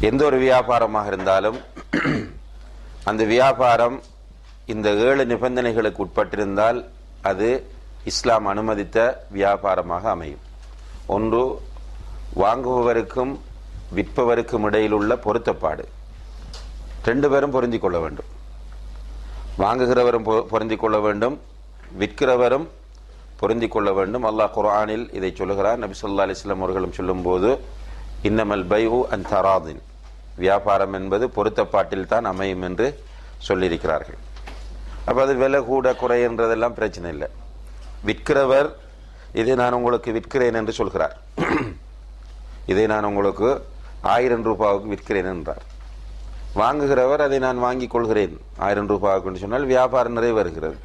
எந்த ஒரு வியாபாரமாக இருந்தாலும் அந்த வியாபாரம் இந்த 7 நிபந்தனைகளுக்கு உட்பட்டிருந்தால் அது இஸ்லாம் அனுமதித்த வியாபாரமாக அமையும். ஒன்று, வாங்குபவருக்கும் விற்பவருக்கும் இடையில் உள்ள பொருத்தப்பாடு. 2 பேரும் பொருந்திக் கொள்ள வேண்டும். வாங்குகிறவரும் பொருந்திக் கொள்ள வேண்டும், விற்கிறவரும் பொருந்திக் கொள்ள வேண்டும். அல்லாஹ் குர்ஆனில் இதை சொல்லுகிறார். நபி ஸல்லல்லாஹு அலைஹி வஸல்லம் அவர்களும் சொல்லும்போது, இன்னமல் பைஉ அன் தராதின், வியாபாரம் என்பது பொருத்தப்பாட்டில் தான் அமையும் என்று சொல்லியிருக்கிறார்கள். அப்போ அது விலை கூட குறை என்றதெல்லாம் பிரச்சனை இல்லை. விற்கிறவர் இதை நான் உங்களுக்கு விற்கிறேன் என்று சொல்கிறார், இதை நான் உங்களுக்கு 1000 ரூபாவுக்கு விற்கிறேன் என்றார். வாங்குகிறவர் அதை நான் வாங்கி கொள்கிறேன் 1000 ரூபாவுக்கு சொன்னால் வியாபாரம் நிறைவேறுகிறது.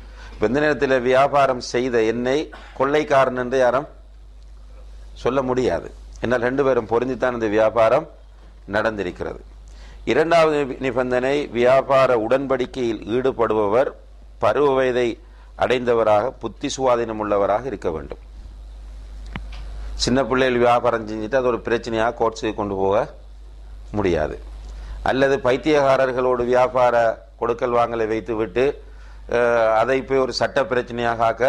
இந்த நேரத்தில் வியாபாரம் செய்த என்னை கொள்ளைக்காரன் என்று யாரும் சொல்ல முடியாது. என்னால் 2 பேரும் பொருந்தித்தான் இந்த வியாபாரம் நடந்திருக்கிறது. 2வது நிபந்தனை, வியாபார உடன்படிக்கையில் ஈடுபடுபவர் பருவ வயதை அடைந்தவராக, புத்தி சுவாதீனம் உள்ளவராக இருக்க வேண்டும். சின்ன பிள்ளைகள் வியாபாரம் செஞ்சுட்டு அது ஒரு பிரச்சனையாக கோர்ட்ஸுக்கு கொண்டு போக முடியாது. அல்லது பைத்தியகாரர்களோடு வியாபார கொடுக்கல் வாங்கலை வைத்து விட்டு அதை போய் ஒரு சட்ட பிரச்சனையாக ஆக்க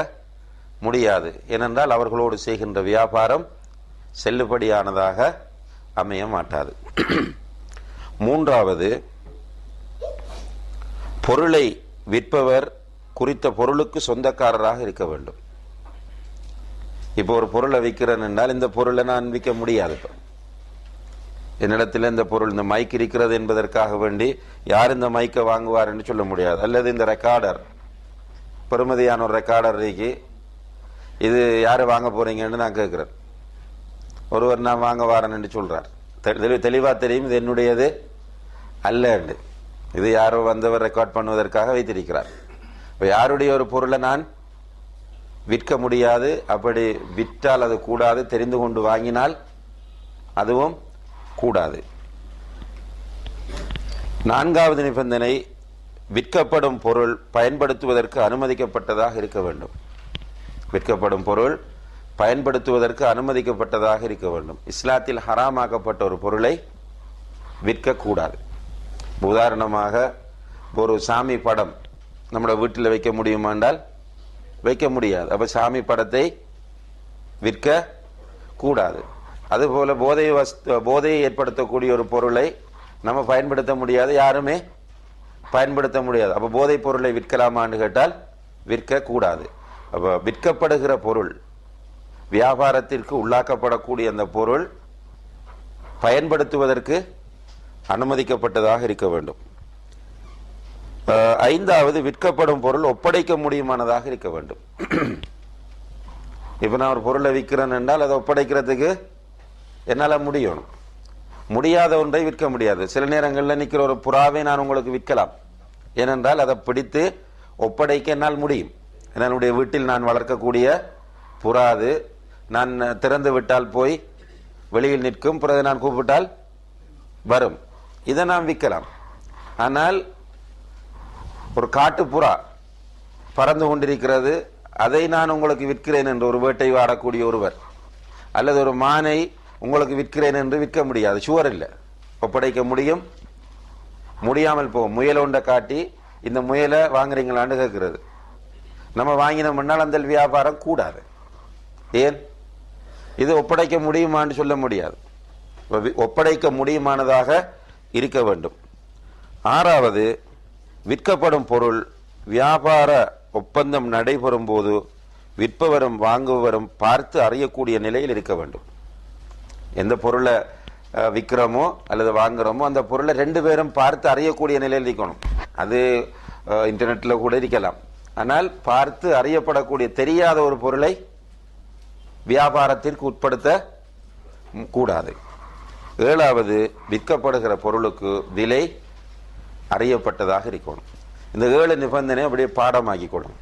முடியாது. ஏனென்றால் அவர்களோடு செய்கின்ற வியாபாரம் செல்லுபடியானதாக அமைய மாட்டாது. 3வது, பொருளை விற்பவர் குறித்த பொருளுக்கு சொந்தக்காரராக இருக்க வேண்டும். இப்போ ஒரு பொருளை விற்கிறேன் என்றால் இந்த பொருளை நான் விற்க முடியாது. இப்போ என்னிடத்தில் இந்த பொருள், இந்த மைக் இருக்கிறது என்பதற்காக வேண்டி யார் இந்த மைக்கை வாங்குவார் என்று சொல்ல முடியாது. அல்லது இந்த ரெக்கார்டர், பெருமதியான ஒரு ரெக்கார்டர் இருக்கு, இது யார் வாங்க போறீங்கன்னு நான் கேட்கிறேன். ஒருவர் நான் வாங்க வாரேன் என்று சொல்றார். தெளிவா தெரியும் இது என்னுடையது அல்ல என்று. இது யாரோ வந்தவர் ரெக்கார்ட் பண்ணுவதற்காக வைத்திருக்கிறார். யாருடைய ஒரு பொருளை நான் விற்க முடியாது. அப்படி விற்றால் அது கூடாது, தெரிந்து கொண்டு வாங்கினால் அதுவும் கூடாது. 4வது நிபந்தனை, விற்கப்படும் பொருள் பயன்படுத்துவதற்கு அனுமதிக்கப்பட்டதாக இருக்க வேண்டும். விற்கப்படும் பொருள் பயன்படுத்துவதற்கு அனுமதிக்கப்பட்டதாக இருக்க வேண்டும். இஸ்லாத்தில் ஹராமாக்கப்பட்ட ஒரு பொருளை விற்கக்கூடாது. உதாரணமாக, ஒரு சாமி படம் நம்மளோட வீட்டில் வைக்க முடியுமா என்றால் வைக்க முடியாது. அப்ப சாமி படத்தை விற்க கூடாது. அதுபோல போதையை ஏற்படுத்தக்கூடிய ஒரு பொருளை நம்ம பயன்படுத்த முடியாது, யாருமே பயன்படுத்த முடியாது. அப்ப போதைப் பொருளை விற்கலாமான்னு கேட்டால் விற்க கூடாது. அப்ப விற்கப்படுகிற பொருள், வியாபாரத்திற்கு உள்ளாக்கப்படக்கூடிய அந்த பொருள் பயன்படுத்துவதற்கு அனுமதிக்கப்பட்டதாக இருக்க வேண்டும். 5வது, விற்கப்படும் பொருள் ஒப்படைக்க முடியுமானதாக இருக்க வேண்டும். இப்ப நான் ஒரு பொருளை விற்கிறேன் என்றால் அதை ஒப்படைக்கிறதுக்கு என்னால முடியும். முடியாத ஒன்றை விற்க முடியாது. சில நேரங்களில் நிற்கிற ஒரு புறாவை நான் உங்களுக்கு விற்கலாம். ஏனென்றால் அதை பிடித்து ஒப்படைக்க என்னால் முடியும். என்னுடைய வீட்டில் நான் வளர்க்கக்கூடிய புறா, அது நான் திறந்து விட்டால் போய் வெளியில் நிற்கும், பிறகு நான் கூப்பிட்டால் வரும். இதை நான் விற்கலாம். ஆனால் ஒரு காட்டு புறா பறந்து கொண்டிருக்கிறது, அதை நான் உங்களுக்கு விற்கிறேன் என்று ஒரு வேட்டை வாடக்கூடிய ஒருவர், அல்லது ஒரு மானை உங்களுக்கு விற்கிறேன் என்று விற்க முடியாது. சுவர் இல்லை, ஒப்படைக்க முடியும், முடியாமல் போகும். முயல் ஒன்றை காட்டி இந்த முயலை வாங்குறீங்களான்னு கேட்கிறது. நம்ம வாங்கினோம்னால் அந்த வியாபாரம் கூடாது. ஏன்? இது ஒப்படைக்க முடியுமான்னு சொல்ல முடியாது. ஒப்படைக்க முடியுமானதாக இருக்க வேண்டும். 6வது, விற்கப்படும் பொருள் வியாபார ஒப்பந்தம் நடைபெறும் போது விற்பவரும் வாங்குபவரும் பார்த்து அறியக்கூடிய நிலையில் இருக்க வேண்டும். எந்த பொருளை விற்கிறோமோ அல்லது வாங்குறோமோ அந்த பொருளை 2 பேரும் பார்த்து அறியக்கூடிய நிலையில் இருக்கணும். அது இன்டர்நெட்ல கூட இருக்கலாம். ஆனால் பார்த்து அறியப்படக்கூடிய, தெரியாத ஒரு பொருளை வியாபாரத்திற்கு உட்படுத்த கூடாது. 7வது, விற்கப்படுகிற பொருளுக்கு விலை அறியப்பட்டதாக இருக்கணும். இந்த 7 நிபந்தனை அப்படியே பாடமாக்கி கொள்ளும்.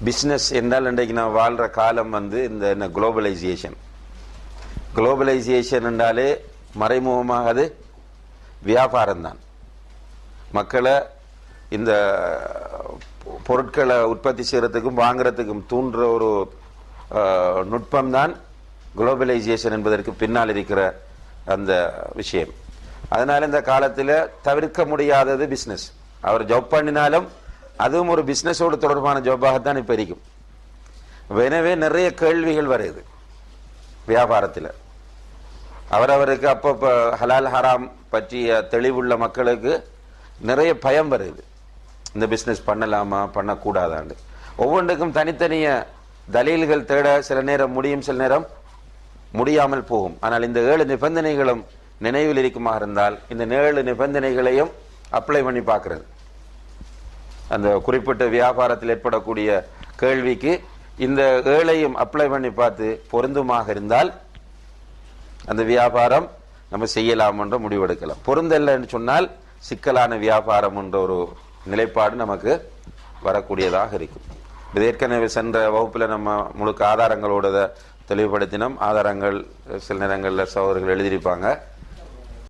பிஸ்னஸ் என்றால் இன்றைக்கு நான் வாழ்ற காலம் இந்த என்ன குளோபலைசேஷன். குளோபலைசேஷன் என்றாலே மறைமுகமாக அது வியாபாரம்தான். மக்களை இந்த பொருட்களை உற்பத்தி செய்யறதுக்கும் வாங்குறதுக்கும் தூண்டுற ஒரு நுட்பம்தான் குளோபலைசேஷன் என்பதற்கு பின்னால் இருக்கிற அந்த விஷயம். அதனால இந்த காலத்தில் தவிர்க்க முடியாதது பிஸ்னஸ். அவர் ஜாப் பண்ணினாலும் அதுவும் ஒரு பிஸ்னஸோடு தொடர்பான ஜாபாகத்தான் இப்போ இருக்கும். எனவே நிறைய கேள்விகள் வருது வியாபாரத்தில். அவரவருக்கு அப்பப்போ ஹலால் ஹராம் பற்றிய தெளிவுள்ள மக்களுக்கு நிறைய பயம் வருது. இந்த பிஸ்னஸ் பண்ணலாமா பண்ணக்கூடாதாண்டு ஒவ்வொன்றுக்கும் தனித்தனிய தலீல்கள் தேட சில நேரம் முடியும், சில நேரம் முடியாமல் போகும். ஆனால் இந்த 7 நிபந்தனைகளும் நினைவில் இருக்குமாக இருந்தால் இந்த 7 நிபந்தனைகளையும் அப்ளை பண்ணி பார்க்கறது, அந்த குறிப்பிட்ட வியாபாரத்தில் ஏற்படக்கூடிய கேள்விக்கு இந்த 7ஐயும் அப்ளை பண்ணி பார்த்து பொருந்துமாக இருந்தால் அந்த வியாபாரம் நம்ம செய்யலாம் என்ற முடிவெடுக்கலாம். பொருந்தல்லைன்னு சொன்னால் சிக்கலான வியாபாரம் என்ற ஒரு நிலைப்பாடு நமக்கு வரக்கூடியதாக இருக்கும். இது ஏற்கனவே சென்ற வகுப்பில் நம்ம முழுக்க ஆதாரங்களோட தெளிவுபடுத்தினோம். ஆதாரங்கள் சில நேரங்களில் சகோதரர்கள் எழுதியிருப்பாங்க.